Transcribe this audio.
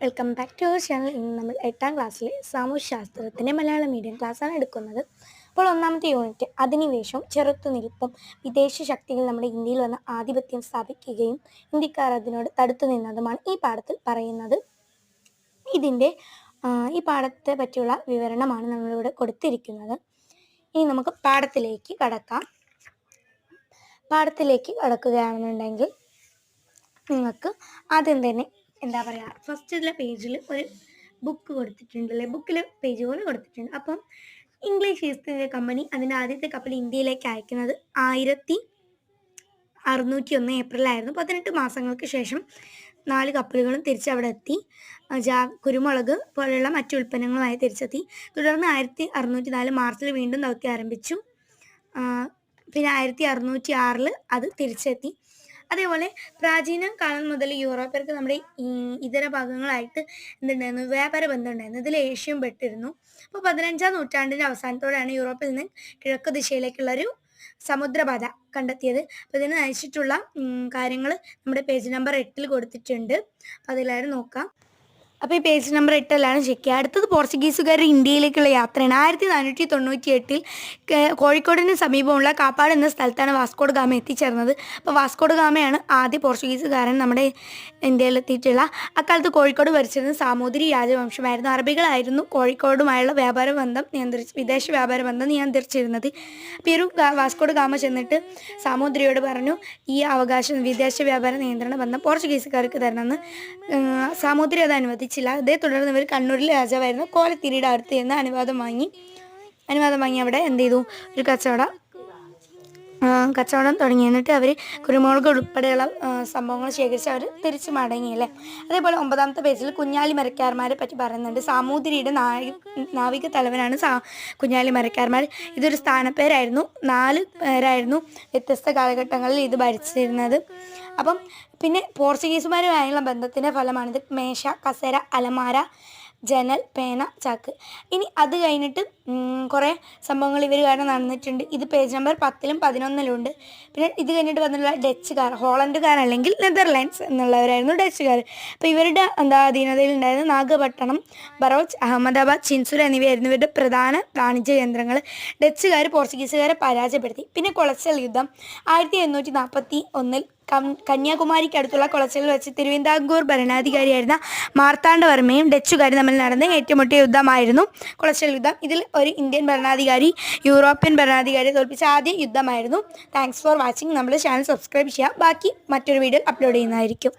Welcome back to our channel. ഇന്ന് നമ്മൾ 8ാം ക്ലാസ്സിലെ സാമൂഹ്യശാസ്ത്രത്തിൻ്റെ മലയാളം മീഡിയം ക്ലാസ്സാണ് എടുക്കുന്നത്. അപ്പോൾ ഒന്നാമത്തെ യൂണിറ്റ് അധിനിവേശവും ചെറുത്തുനിൽപ്പും. വിദേശ ശക്തികൾ നമ്മുടെ ഇന്ത്യയിൽ വന്ന് ആധിപത്യം സ്ഥാപിക്കുകയും ഇന്ത്യക്കാർ അതിനോട് തടുത്തു നിന്നതുമാണ് ഈ പാഠത്തിൽ പറയുന്നത്. ഈ പാഠത്തെ പറ്റിയുള്ള വിവരണമാണ് നമ്മളിവിടെ കൊടുത്തിരിക്കുന്നത്. ഇനി നമുക്ക് പാഠത്തിലേക്ക് കടക്കാം. പാഠത്തിലേക്ക് കടക്കുകയാണെന്നുണ്ടെങ്കിൽ നിങ്ങൾക്ക് ആദ്യം തന്നെ എന്താ പറയുക, ഫസ്റ്റിലെ പേജിൽ ഒരു ബുക്ക് കൊടുത്തിട്ടുണ്ടല്ലേ, ബുക്കിൽ പേജ് പോലെ കൊടുത്തിട്ടുണ്ട്. അപ്പം ഇംഗ്ലീഷ് ഈസ്റ്റ് ഇന്ത്യ കമ്പനി അതിൻ്റെ ആദ്യത്തെ കപ്പൽ ഇന്ത്യയിലേക്ക് അയക്കുന്നത് 1601 ഏപ്രിലായിരുന്നു. 18 മാസങ്ങൾക്ക് ശേഷം 4 കപ്പലുകളും തിരിച്ചവിടെ എത്തി. കുരുമുളക് പോലെയുള്ള മറ്റു ഉൽപ്പന്നങ്ങളുമായി തിരിച്ചെത്തി. തുടർന്ന് 1604 മാർച്ചിൽ വീണ്ടും ദൗത്യം ആരംഭിച്ചു. പിന്നെ 1606 അത് തിരിച്ചെത്തി. അതേപോലെ പ്രാചീന കാലം മുതൽ യൂറോപ്യർക്ക് നമ്മുടെ ഇതര ഭാഗങ്ങളായിട്ട് എന്തുണ്ടായിരുന്നു, വ്യാപാര ബന്ധം ഉണ്ടായിരുന്നു. ഇതിൽ ഏഷ്യയും പെട്ടിരുന്നു. അപ്പോൾ 15ാം നൂറ്റാണ്ടിൻ്റെ അവസാനത്തോടെയാണ് യൂറോപ്പിൽ നിന്ന് കിഴക്ക് ദിശയിലേക്കുള്ളൊരു സമുദ്രപാത കണ്ടെത്തിയത്. അപ്പോൾ ഇതിന് നയിച്ചിട്ടുള്ള കാര്യങ്ങൾ നമ്മുടെ പേജ് നമ്പർ 8 കൊടുത്തിട്ടുണ്ട്. അപ്പോൾ അതിലാരും നോക്കാം. അപ്പോൾ ഈ പേജ് നമ്പർ 8 ചെക്ക് ചെയ്യുക. അടുത്തത് പോർച്ചുഗീസുകാർ ഇന്ത്യയിലേക്കുള്ള യാത്രയാണ്. 1498 കോഴിക്കോടിന് സമീപമുള്ള കാപ്പാട് എന്ന സ്ഥലത്താണ് വാസ്കോഡ് ഗാമ എത്തിച്ചേർന്നത്. അപ്പോൾ വാസ്കോഡ് ഗാമയാണ് ആദ്യ പോർച്ചുഗീസുകാരൻ നമ്മുടെ ഇന്ത്യയിലെത്തിയിട്ടുള്ള. അക്കാലത്ത് കോഴിക്കോട് ഭരിച്ചിരുന്നത് സാമൂതിരി രാജവംശമായിരുന്നു. അറബികളായിരുന്നു കോഴിക്കോടുമായുള്ള വിദേശ വ്യാപാര ബന്ധം നിയന്ത്രിച്ചിരുന്നത്. അപ്പോൾ ഈ ഒരു വാസ്കോഡ് ഗാമ ചെന്നിട്ട് സാമൂതിരിയോട് പറഞ്ഞു, ഈ അവകാശം വിദേശ വ്യാപാര നിയന്ത്രണ ബന്ധം പോർച്ചുഗീസുകാർക്ക് തരണമെന്ന്. സാമൂതിരി അത് അനുവദിച്ചു. അതേ തുടർന്ന് ഇവർ കണ്ണൂരിലെ രാജാവായിരുന്നു കോലത്തിരിയുടെ അടുത്ത് നിന്ന് അനുവാദം വാങ്ങി അവിടെ എന്ത് ചെയ്തു, ഒരു കച്ചവടം തുടങ്ങി. എന്നിട്ട് അവർ കുരുമുളക് ഉൾപ്പെടെയുള്ള സംഭവങ്ങൾ ശേഖരിച്ച് അവർ തിരിച്ചു മടങ്ങിയല്ലേ. അതേപോലെ 9ാമത്തെ പേജിൽ കുഞ്ഞാലി മരക്കാർമാരെ പറ്റി പറയുന്നുണ്ട്. സാമൂതിരിയുടെ നാവിക തലവനാണ് കുഞ്ഞാലി മരക്കാർമാർ. ഇതൊരു സ്ഥാനപ്പേരായിരുന്നു. 4 പേരായിരുന്നു വ്യത്യസ്ത കാലഘട്ടങ്ങളിൽ ഇത് ഭരിച്ചിരുന്നത്. അപ്പം പിന്നെ പോർച്ചുഗീസുമാരുമായുള്ള ബന്ധത്തിൻ്റെ ഫലമാണിത്. മേശ, കസേര, അലമാര, ജനൽ, പേന, ചാക്ക്. ഇനി അത് കഴിഞ്ഞിട്ട് കുറേ സംഭവങ്ങൾ ഇവർ കാരണം നടന്നിട്ടുണ്ട്. ഇത് പേജ് നമ്പർ 10ലും 11ലും ഉണ്ട്. പിന്നെ ഇത് കഴിഞ്ഞിട്ട് വന്നിട്ടുള്ള ഡച്ചുകാർ, ഹോളണ്ടുകാർ അല്ലെങ്കിൽ നെതർലാൻഡ്സ് എന്നുള്ളവരായിരുന്നു ഡച്ചുകാർ. അപ്പോൾ ഇവരുടെ അധീനതയിൽ ഉണ്ടായിരുന്ന നാഗപട്ടണം, ബറോച്ച്, അഹമ്മദാബാദ്, ചിൻസുര എന്നിവയായിരുന്നു ഇവരുടെ പ്രധാന വാണിജ്യ കേന്ദ്രങ്ങൾ. ഡച്ചുകാർ പോർച്ചുഗീസുകാരെ പരാജയപ്പെടുത്തി. പിന്നെ കൊളച്ചൽ യുദ്ധം 1741 കന്യാകുമാരിക്ക് അടുത്തുള്ള കൊളച്ചലിൽ വെച്ച് തിരുവിതാംകൂർ ഭരണാധികാരിയായിരുന്ന മാർത്താണ്ഡവർമ്മയും ഡച്ചുകാരും തമ്മിൽ നടന്ന ഏറ്റുമുട്ടിയ യുദ്ധമായിരുന്നു കൊളച്ചൽ യുദ്ധം. ഇതിൽ ഒരു ഇന്ത്യൻ ഭരണാധികാരി യൂറോപ്യൻ ഭരണാധികാരിയെ തോൽപ്പിച്ച ആദ്യ യുദ്ധമായിരുന്നു. Thanks for watching. നമ്മുടെ ചാനൽ സബ്സ്ക്രൈബ് ചെയ്യുക. ബാക്കി മറ്റൊരു വീഡിയോ അപ്ലോഡ് ചെയ്യുന്നതായിരിക്കും.